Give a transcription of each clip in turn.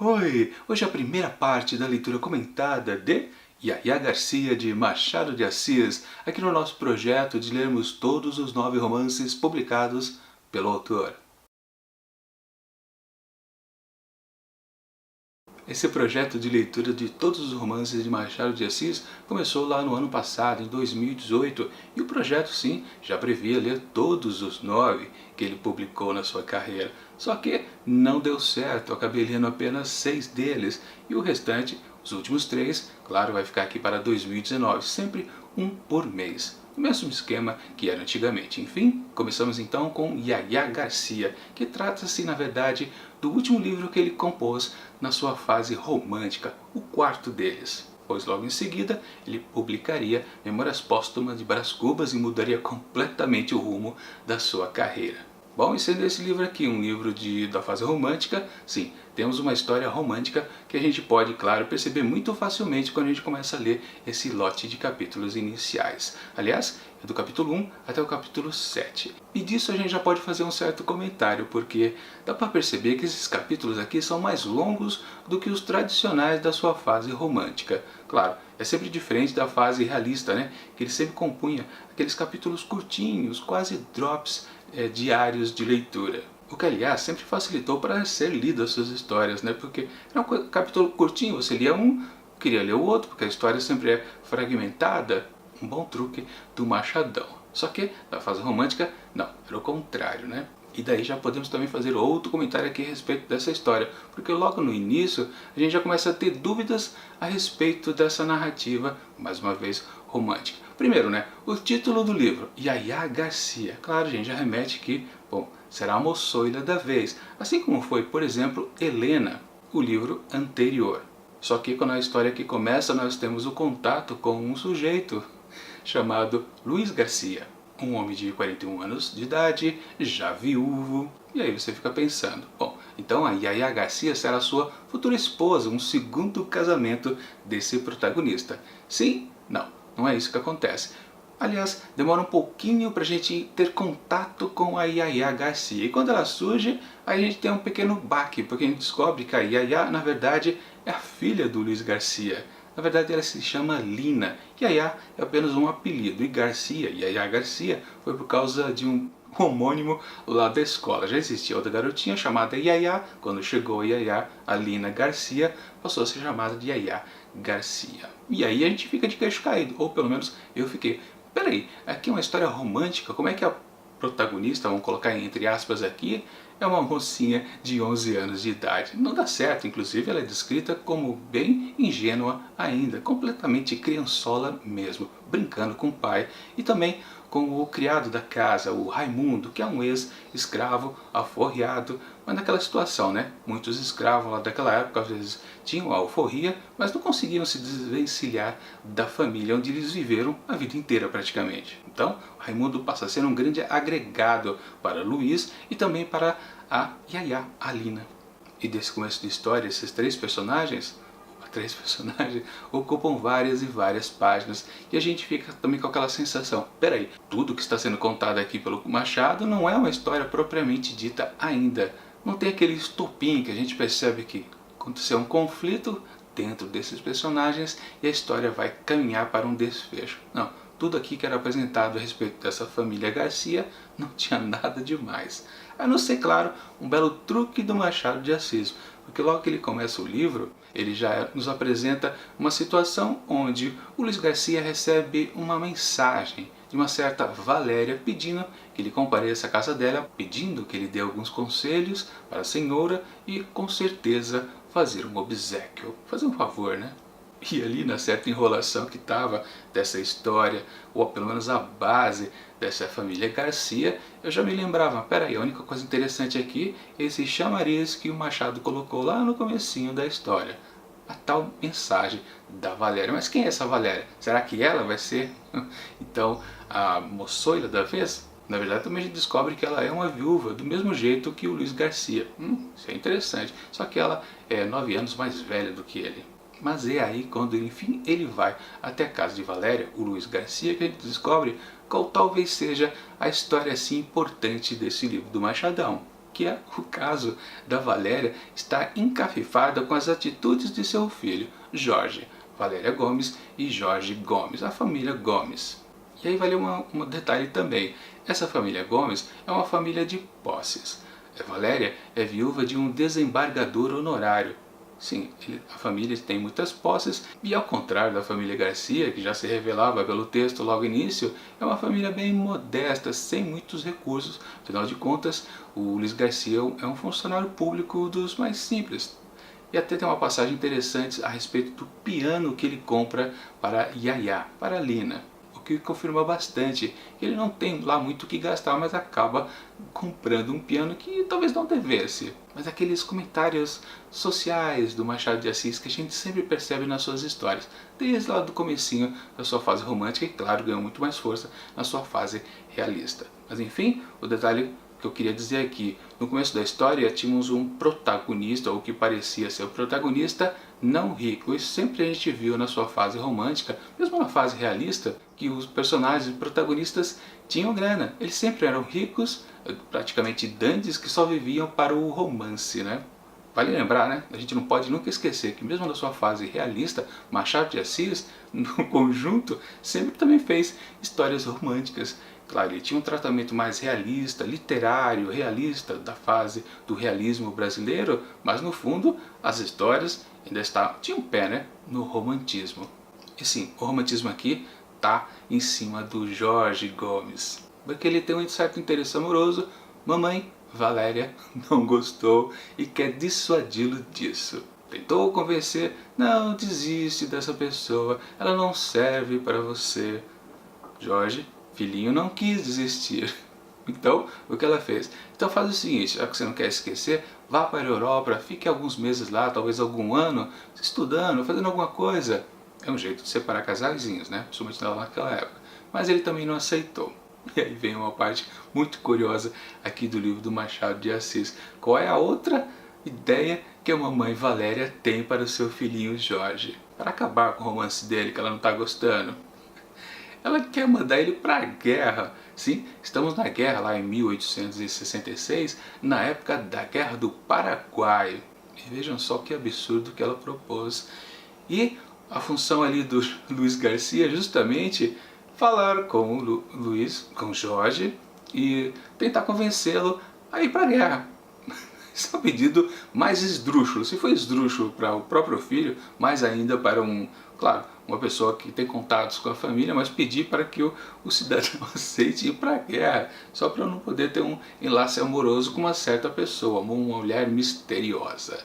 Oi! Hoje é a primeira parte da leitura comentada de Yaya Garcia de Machado de Assis, aqui no nosso projeto de lermos todos os 9 romances publicados pelo autor. Esse projeto de leitura de todos os romances de Machado de Assis começou lá no ano passado, em 2018, e o projeto, sim, já previa ler todos os 9 que ele publicou na sua carreira. Só que não deu certo, eu acabei lendo apenas 6 deles, e o restante, os últimos 3, claro, vai ficar aqui para 2019, sempre um por mês. O mesmo esquema que era antigamente. Enfim, começamos então com Yaya Garcia, que trata-se, na verdade, do último livro que ele compôs na sua fase romântica, o quarto deles. Pois logo em seguida ele publicaria Memórias Póstumas de Brás Cubas e mudaria completamente o rumo da sua carreira. Bom, e sendo esse livro aqui um livro da fase romântica, sim, temos uma história romântica que a gente pode, claro, perceber muito facilmente quando a gente começa a ler esse lote de capítulos iniciais. Aliás, é do capítulo 1 até o capítulo 7. E disso a gente já pode fazer um certo comentário, porque dá para perceber que esses capítulos aqui são mais longos do que os tradicionais da sua fase romântica. Claro, é sempre diferente da fase realista, né? Que ele sempre compunha aqueles capítulos curtinhos, quase drops diários de leitura. O que, aliás, sempre facilitou para ser lido as suas histórias, né? Porque era um capítulo curtinho, você lia um, queria ler o outro, porque a história sempre é fragmentada. Um bom truque do Machadão. Só que, na fase romântica, não, era o contrário, né? E daí já podemos também fazer outro comentário aqui a respeito dessa história, porque logo no início a gente já começa a ter dúvidas a respeito dessa narrativa, mais uma vez, romântica. Primeiro, né, o título do livro, Yaya Garcia. Claro, a gente já remete que, bom, será a moçoila da vez, assim como foi, por exemplo, Helena, o livro anterior. Só que quando a história aqui começa, nós temos o contato com um sujeito chamado Luiz Garcia, um homem de 41 anos de idade, já viúvo. E aí você fica pensando, bom, então a Yaya Garcia será a sua futura esposa, um segundo casamento desse protagonista. Sim? Não é isso que acontece. Aliás, demora um pouquinho para a gente ter contato com a Yaya Garcia. E quando ela surge, a gente tem um pequeno baque, porque a gente descobre que a Yaya, na verdade, é a filha do Luiz Garcia. Na verdade, ela se chama Lina. Yaya é apenas um apelido. E Garcia, Yaya Garcia, foi por causa de um homônimo lá da escola. Já existia outra garotinha chamada Yaya. Quando chegou a Yaya, a Lina Garcia, passou a ser chamada de Yaya Garcia. E aí a gente fica de queixo caído, ou pelo menos eu fiquei. Peraí, aqui é uma história romântica, como é que a protagonista, vamos colocar entre aspas aqui, é uma mocinha de 11 anos de idade? Não dá certo, inclusive ela é descrita como bem ingênua ainda, completamente criançola mesmo, brincando com o pai e também com o criado da casa, o Raimundo, que é um ex-escravo aforreado, mas naquela situação, né? Muitos escravos lá daquela época às vezes tinham a alforria, mas não conseguiam se desvencilhar da família onde eles viveram a vida inteira praticamente. Então, Raimundo passa a ser um grande agregado para Luiz e também para a Yaya, a Lina. E desse começo de história, esses três personagens ocupam várias e várias páginas e a gente fica também com aquela sensação, peraí, tudo que está sendo contado aqui pelo Machado não é uma história propriamente dita ainda. Não tem aquele estopim que a gente percebe que aconteceu um conflito dentro desses personagens e a história vai caminhar para um desfecho. Não, tudo aqui que era apresentado a respeito dessa família Garcia não tinha nada demais. A não ser, claro, um belo truque do Machado de Assis, porque logo que ele começa o livro, ele já nos apresenta uma situação onde o Luiz Garcia recebe uma mensagem de uma certa Valéria pedindo que ele compareça à casa dela, pedindo que ele dê alguns conselhos para a senhora e com certeza fazer um obséquio, fazer um favor, né? E ali na certa enrolação que estava dessa história, ou pelo menos a base dessa família Garcia, eu já me lembrava, peraí, a única coisa interessante aqui é esse chamariz que o Machado colocou lá no comecinho da história. A tal mensagem da Valéria. Mas quem é essa Valéria? Será que ela vai ser, então, a moçoila da vez? Na verdade, também a gente descobre que ela é uma viúva, do mesmo jeito que o Luiz Garcia. Isso é interessante. Só que ela é 9 anos mais velha do que ele. Mas é aí quando, enfim, ele vai até a casa de Valéria, o Luiz Garcia, que a gente descobre qual talvez seja a história assim importante desse livro do Machadão. que é o caso da Valéria estar encafifada com as atitudes de seu filho, Jorge. Valéria Gomes e Jorge Gomes, a família Gomes. E aí vale um detalhe também, essa família Gomes é uma família de posses. A Valéria é viúva de um desembargador honorário. Sim, a família tem muitas posses e, ao contrário da família Garcia, que já se revelava pelo texto logo no início, é uma família bem modesta, sem muitos recursos. Afinal de contas, o Luiz Garcia é um funcionário público dos mais simples. E até tem uma passagem interessante a respeito do piano que ele compra para Yaya, para Lina. O que confirma bastante que ele não tem lá muito o que gastar, mas acaba comprando um piano que talvez não devesse. Mas aqueles comentários sociais do Machado de Assis que a gente sempre percebe nas suas histórias, desde lá do comecinho da sua fase romântica e, claro, ganhou muito mais força na sua fase realista. Mas enfim, o detalhe que eu queria dizer aqui, no começo da história tínhamos um protagonista, ou que parecia ser o protagonista, não rico. Isso sempre a gente viu na sua fase romântica, mesmo na fase realista, que os personagens protagonistas tinham grana. Eles sempre eram ricos, praticamente dandies, que só viviam para o romance, né? Vale lembrar, né? A gente não pode nunca esquecer que mesmo na sua fase realista, Machado de Assis, no conjunto, sempre também fez histórias românticas. Claro, ele tinha um tratamento mais realista, literário, realista, da fase do realismo brasileiro, mas no fundo as histórias ainda tinham um pé, né, no romantismo. E sim, o romantismo aqui está em cima do Jorge Gomes, porque ele tem um certo interesse amoroso. Mamãe Valéria não gostou e quer dissuadi-lo disso. Tentou convencer, não, desiste dessa pessoa, ela não serve para você. Jorge, filhinho, não quis desistir. Então, o que ela fez? Então faz o seguinte, já que você não quer esquecer, vá para a Europa, fique alguns meses lá, talvez algum ano, estudando, fazendo alguma coisa. É um jeito de separar casalzinhos, né? Principalmente naquela época. Mas ele também não aceitou. E aí vem uma parte muito curiosa aqui do livro do Machado de Assis. Qual é a outra ideia que a mamãe Valéria tem para o seu filhinho Jorge? Para acabar com o romance dele, que ela não está gostando. Ela quer mandar ele para a guerra. Sim, estamos na guerra lá em 1866, na época da Guerra do Paraguai. E vejam só que absurdo que ela propôs. E a função ali do Luiz Garcia é justamente falar com o com Jorge e tentar convencê-lo a ir para a guerra. Esse é um pedido mais esdrúxulo. Se foi esdrúxulo para o próprio filho, mais ainda para claro, uma pessoa que tem contatos com a família, mas pedir para que o cidadão aceite ir para a guerra, só para não poder ter um enlace amoroso com uma certa pessoa, uma mulher misteriosa.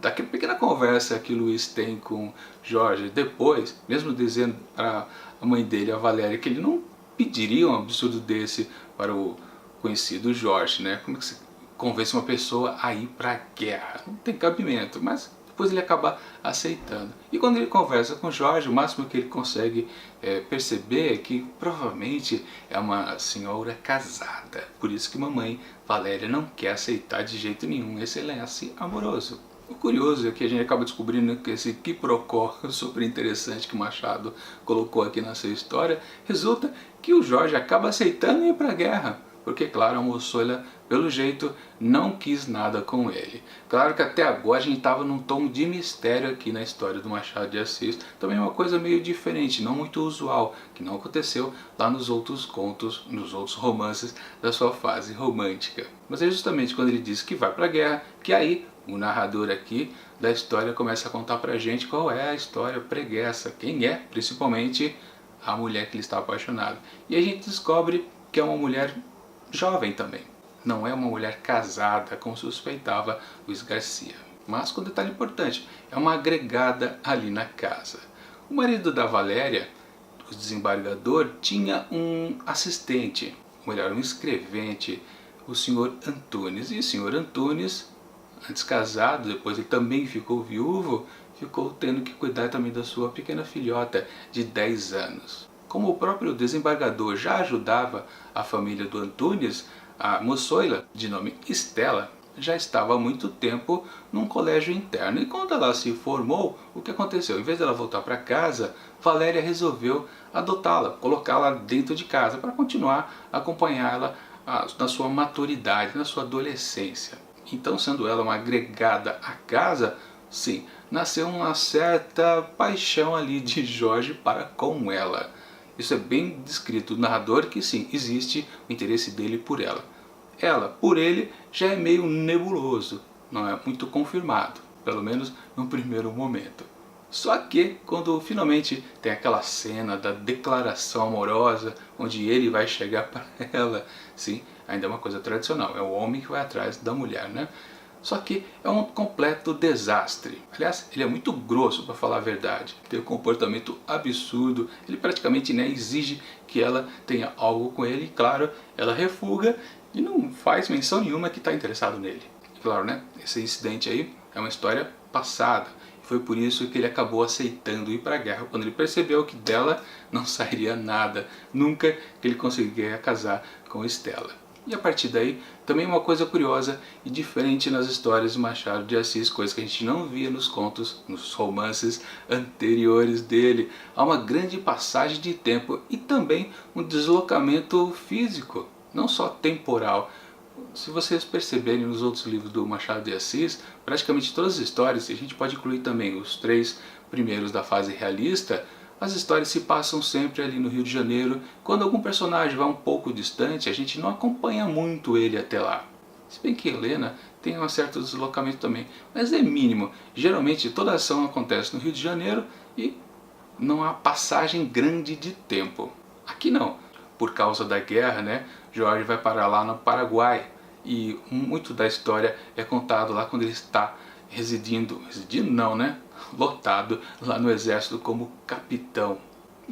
Daquela pequena conversa que Luiz tem com Jorge depois, mesmo dizendo para a mãe dele, a Valéria, que ele não pediria um absurdo desse para o conhecido Jorge, né? Como é que se convence uma pessoa a ir para a guerra? Não tem cabimento, mas depois ele acaba aceitando. E quando ele conversa com Jorge, o máximo que ele consegue perceber é que provavelmente é uma senhora casada. Por isso que mamãe Valéria não quer aceitar de jeito nenhum esse lance amoroso. O curioso é que a gente acaba descobrindo que esse quiprocó super interessante que o Machado colocou aqui nessa história, resulta que o Jorge acaba aceitando ir para a guerra. Porque, claro, a moçoila, pelo jeito, não quis nada com ele. Claro que até agora a gente estava num tom de mistério aqui na história do Machado de Assis. Também uma coisa meio diferente, não muito usual, que não aconteceu lá nos outros contos, nos outros romances da sua fase romântica. Mas é justamente quando ele diz que vai para a guerra, que aí o narrador aqui da história começa a contar pra gente qual é a história preguiça, quem é, principalmente, a mulher que ele está apaixonado. E a gente descobre que é uma mulher jovem também. Não é uma mulher casada, como suspeitava Luiz Garcia. Mas com um detalhe importante, é uma agregada ali na casa. O marido da Valéria, o desembargador, tinha um assistente, ou melhor, um escrevente, o senhor Antunes. E o senhor Antunes, antes casado, depois ele também ficou viúvo, ficou tendo que cuidar também da sua pequena filhota de 10 anos. Como o próprio desembargador já ajudava a família do Antunes, a moçoila, de nome Estela, já estava há muito tempo num colégio interno. E quando ela se formou, o que aconteceu? Em vez dela voltar para casa, Valéria resolveu adotá-la, colocá-la dentro de casa para continuar a acompanhá-la na sua maturidade, na sua adolescência. Então, sendo ela uma agregada à casa, sim, nasceu uma certa paixão ali de Jorge para com ela. Isso é bem descrito no narrador, que sim, existe o interesse dele por ela. Ela, por ele, já é meio nebuloso, não é muito confirmado, pelo menos no primeiro momento. Só que quando finalmente tem aquela cena da declaração amorosa, onde ele vai chegar para ela, sim, ainda é uma coisa tradicional, é o homem que vai atrás da mulher, né? Só que é um completo desastre. Aliás, ele é muito grosso, para falar a verdade. Tem um comportamento absurdo. Ele praticamente, né, exige que ela tenha algo com ele. E claro, ela refuga e não faz menção nenhuma que está interessado nele. E claro, né, esse incidente aí é uma história passada. Foi por isso que ele acabou aceitando ir para a guerra, quando ele percebeu que dela não sairia nada. Nunca que ele conseguiria casar com Estela. E a partir daí, também uma coisa curiosa e diferente nas histórias de Machado de Assis, coisa que a gente não via nos contos, nos romances anteriores dele. Há uma grande passagem de tempo e também um deslocamento físico, não só temporal. Se vocês perceberem nos outros livros do Machado de Assis, praticamente todas as histórias, e a gente pode incluir também os 3 primeiros da fase realista, as histórias se passam sempre ali no Rio de Janeiro. Quando algum personagem vai um pouco distante, a gente não acompanha muito ele até lá. Se bem que Helena tem um certo deslocamento também, mas é mínimo. Geralmente toda a ação acontece no Rio de Janeiro e não há passagem grande de tempo. Aqui não. Por causa da guerra, né, Jorge vai parar lá no Paraguai. E muito da história é contado lá quando ele está residindo não, né? Lotado lá no exército como capitão.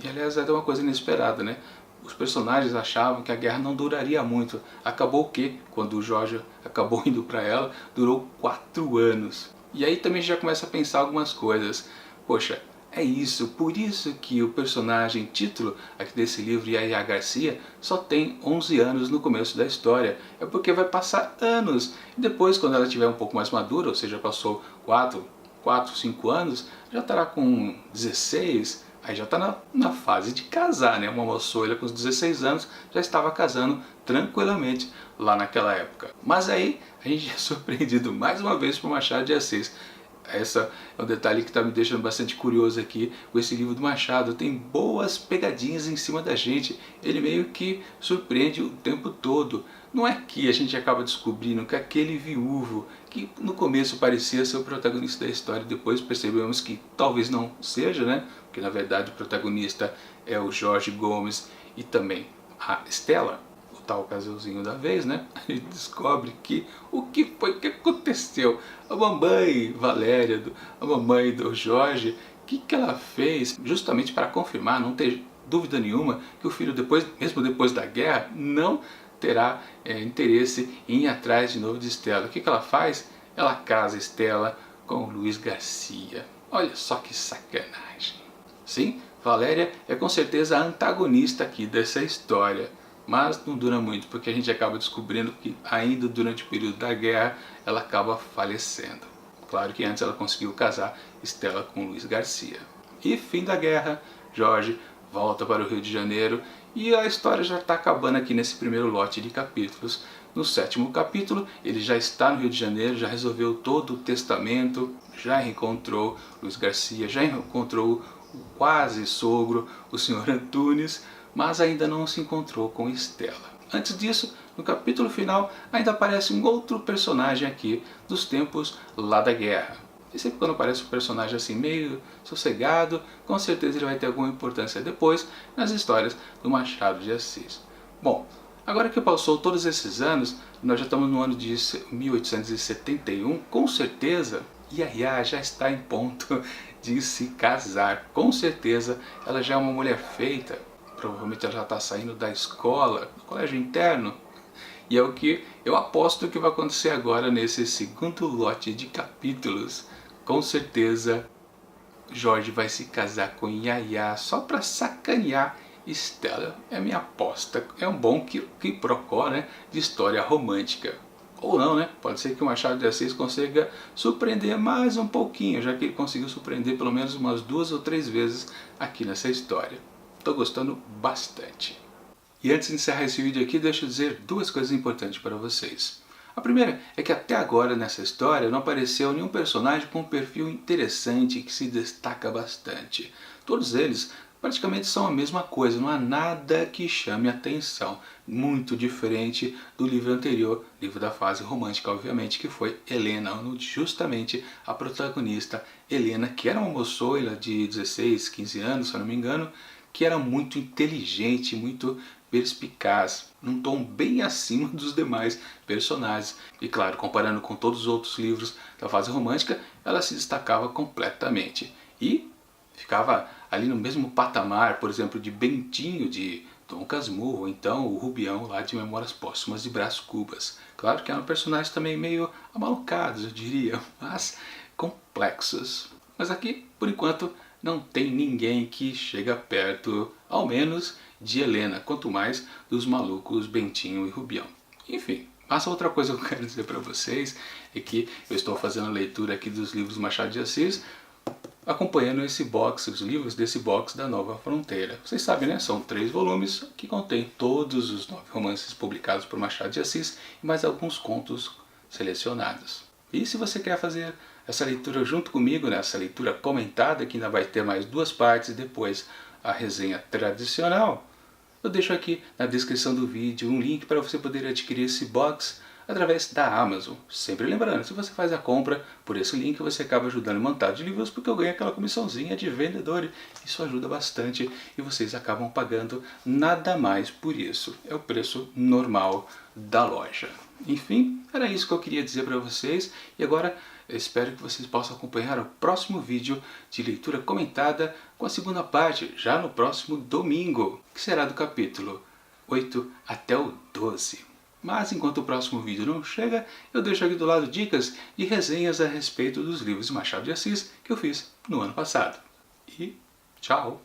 E aliás, é uma coisa inesperada, né? Os personagens achavam que a guerra não duraria muito. Acabou que, quando o Jorge acabou indo para ela, durou 4 anos. E aí também já começa a pensar algumas coisas. Poxa, é isso, por isso que o personagem título aqui desse livro, Yaya Garcia, só tem 11 anos no começo da história. É porque vai passar anos. E depois, quando ela estiver um pouco mais madura, ou seja, passou 4, 5 anos, já estará com 16, aí já está na fase de casar, né? Uma moçoila com os 16 anos já estava casando tranquilamente lá naquela época. Mas aí a gente é surpreendido mais uma vez por Machado de Assis. Essa é um detalhe que está me deixando bastante curioso aqui com esse livro do Machado. Tem boas pegadinhas em cima da gente. Ele meio que surpreende o tempo todo. Não é que a gente acaba descobrindo que aquele viúvo, que no começo parecia ser o protagonista da história, depois percebemos que talvez não seja, né? Porque na verdade o protagonista é o Jorge Gomes e também a Estela, o tal casalzinho da vez, né? A gente descobre que o que foi que aconteceu. A mamãe Valéria, a mamãe do Jorge, o que ela fez justamente para confirmar, não ter dúvida nenhuma, que o filho, mesmo depois da guerra, não terá interesse em ir atrás de novo de Estela. O que ela faz? Ela casa Estela com o Luiz Garcia. Olha só que sacanagem. Sim, Valéria é com certeza a antagonista aqui dessa história. Mas não dura muito, porque a gente acaba descobrindo que ainda durante o período da guerra ela acaba falecendo. Claro que antes ela conseguiu casar Estela com Luiz Garcia. E fim da guerra, Jorge volta para o Rio de Janeiro e a história já está acabando aqui nesse primeiro lote de capítulos. No 7º capítulo, ele já está no Rio de Janeiro, já resolveu todo o testamento, já reencontrou Luiz Garcia, já encontrou o quase sogro, o Sr. Antunes, mas ainda não se encontrou com Estela. Antes disso, no capítulo final, ainda aparece um outro personagem aqui dos tempos lá da guerra. E sempre quando aparece um personagem assim meio sossegado, com certeza ele vai ter alguma importância depois nas histórias do Machado de Assis. Bom, agora que passou todos esses anos, nós já estamos no ano de 1871, com certeza Yaya já está em ponto de se casar. Com certeza ela já é uma mulher feita, provavelmente ela já está saindo da escola, do colégio interno. E é o que eu aposto que vai acontecer agora nesse segundo lote de capítulos. Com certeza Jorge vai se casar com Yaya só para sacanear Estela. É a minha aposta. É um bom quiprocó, né, de história romântica. Ou não, né? Pode ser que o Machado de Assis consiga surpreender mais um pouquinho, já que ele conseguiu surpreender pelo menos umas 2 ou 3 vezes aqui nessa história. Estou gostando bastante. E antes de encerrar esse vídeo aqui, deixa eu dizer duas coisas importantes para vocês. A primeira é que até agora nessa história não apareceu nenhum personagem com um perfil interessante que se destaca bastante. Todos eles praticamente são a mesma coisa, não há nada que chame atenção. Muito diferente do livro anterior, livro da fase romântica, obviamente, que foi Helena, onde justamente a protagonista Helena, que era uma moçoila de 16, 15 anos, se eu não me engano, que era muito inteligente, muito perspicaz, num tom bem acima dos demais personagens. E claro, comparando com todos os outros livros da fase romântica, ela se destacava completamente. E ficava ali no mesmo patamar, por exemplo, de Bentinho de Dom Casmurro, ou então o Rubião lá de Memórias Póstumas de Brás Cubas. Claro que eram personagens também meio amalucados, eu diria, mas complexos. Mas aqui, por enquanto, não tem ninguém que chega perto, ao menos, de Helena, quanto mais dos malucos Bentinho e Rubião. Enfim, mas outra coisa que eu quero dizer para vocês é que eu estou fazendo a leitura aqui dos livros Machado de Assis, acompanhando esse box, os livros desse box da Nova Fronteira. Vocês sabem, né? São 3 volumes que contêm todos os 9 romances publicados por Machado de Assis e mais alguns contos selecionados. E se você quer fazer essa leitura junto comigo, né? Essa leitura comentada, que ainda vai ter mais 2 partes e depois a resenha tradicional, eu deixo aqui na descrição do vídeo um link para você poder adquirir esse box através da Amazon. Sempre lembrando, se você faz a compra por esse link, você acaba ajudando o Montado de Livros, porque eu ganho aquela comissãozinha de vendedor. Isso ajuda bastante e vocês acabam pagando nada mais por isso. É o preço normal da loja. Enfim, era isso que eu queria dizer para vocês. E agora eu espero que vocês possam acompanhar o próximo vídeo de leitura comentada com a segunda parte, já no próximo domingo, que será do capítulo 8 até o 12. Mas enquanto o próximo vídeo não chega, eu deixo aqui do lado dicas e resenhas a respeito dos livros de Machado de Assis que eu fiz no ano passado. E tchau!